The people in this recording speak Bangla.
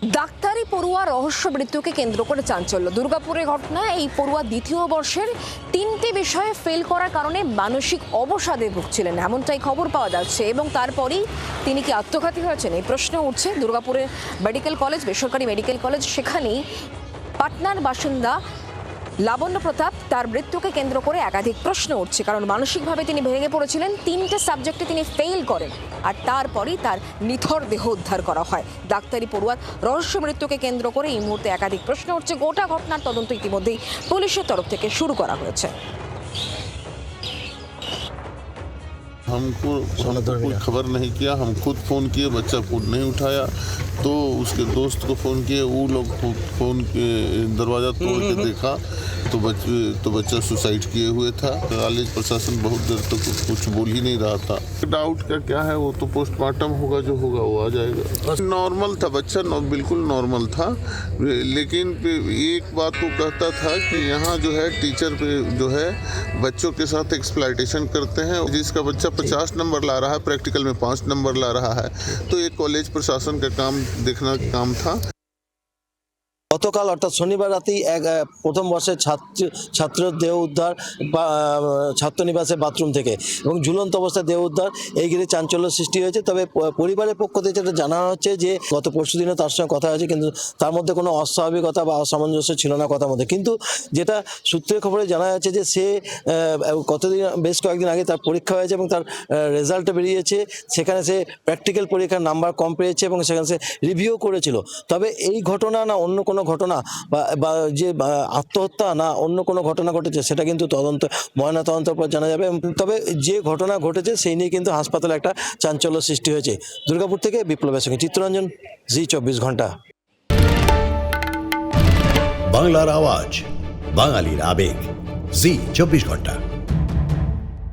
ডাক্তারি পড়ুয়া রহস্য মৃত্যুকে কেন্দ্র করে চাঞ্চল্য। দুর্গাপুরের ঘটনা। এই পড়ুয়া দ্বিতীয় বর্ষের 3টে বিষয়ে ফেল করার কারণে মানসিক অবসাদে ভুগছিলেন, এমনটাই খবর পাওয়া যাচ্ছে। এবং তারপরেই তিনি কি আত্মঘাতী হয়েছেন, এই প্রশ্ন উঠছে। দুর্গাপুরের মেডিকেল কলেজ, বেসরকারি মেডিকেল কলেজ, সেখানেই পাটনার বাসিন্দা লাবণ্য প্রতাপ, তার মৃত্যুকে কেন্দ্র করে একাধিক প্রশ্ন উঠছে। কারণ মানসিকভাবে তিনি ভেঙে পড়েছিলেন, 3টে সাবজেক্টে তিনি ফেল করেন, আর তারপরেই তার নিথর দেহ উদ্ধার করা হয়। ডাক্তারি পড়ুয়ার রহস্য মৃত্যুকে কেন্দ্র করে এই মুহূর্তে একাধিক প্রশ্ন উঠছে। গোটা ঘটনার তদন্ত ইতিমধ্যেই পুলিশের তরফ থেকে শুরু করা হয়েছে। हमको कोई खबर नहीं किया, हम खुद फ़ोन किए, बच्चा फ़ोन नहीं उठाया, तो उसके दोस्त को फ़ोन किए, वो लोग फ़ोन के दरवाज़ा तोड़ के देखा तो बच्चा सुसाइड किए हुए था। कॉलेज प्रशासन बहुत देर तक कुछ बोल ही नहीं रहा था। डाउट का क्या है, वो तो पोस्टमार्टम होगा, जो होगा वो आ जाएगा। नॉर्मल था बच्चा, बिल्कुल नॉर्मल था, लेकिन एक बात वो कहता था कि यहाँ जो है टीचर पे जो है बच्चों के साथ एक्सप्लॉयटेशन करते हैं। जिसका बच्चा 50 नंबर ला रहा है, प्रैक्टिकल में 5 नंबर ला रहा है, तो ये कॉलेज प्रशासन का काम देखना काम था। গতকাল অর্থাৎ শনিবার রাতেই এক প্রথম বর্ষের ছাত্র দেহ উদ্ধার ছাত্রনিবাসের বাথরুম থেকে, এবং ঝুলন্ত অবস্থায় দেহ উদ্ধার, এই ঘিরে চাঞ্চল্য সৃষ্টি হয়েছে। তবে পরিবারের পক্ষ থেকে যেটা জানা হচ্ছে যে গত পরশুদিনও তার সঙ্গে কথা হয়েছে, কিন্তু তার মধ্যে কোনো অস্বাভাবিকতা বা অসামঞ্জস্য ছিল না কথার মধ্যে। কিন্তু যেটা সূত্রের খবরে জানা যাচ্ছে যে সে বেশ কয়েকদিন আগে তার পরীক্ষা হয়েছে এবং তার রেজাল্ট বেরিয়েছে। সেখানে সে প্র্যাকটিক্যাল পরীক্ষার নাম্বার কম পেয়েছে এবং সেখানে সে রিভিউ করেছিল। তবে এই ঘটনা না অন্য কোনো ঘটনা বা যে আত্মহত্যা না অন্য কোনো ঘটনা ঘটেছে, সেটা কিন্তু ময়নাতদন্তের পর জানা যাবে। তবে যে ঘটনা ঘটেছে সেই নিয়ে কিন্তু হাসপাতালে একটা চাঞ্চল্য সৃষ্টি হয়েছে। দুর্গাপুর থেকে বিপ্লবের সঙ্গে চিত্তরঞ্জন, জি 24 ঘন্টা। বাংলার আওয়াজ, বাঙালির আবেগ, জি 24 ঘন্টা।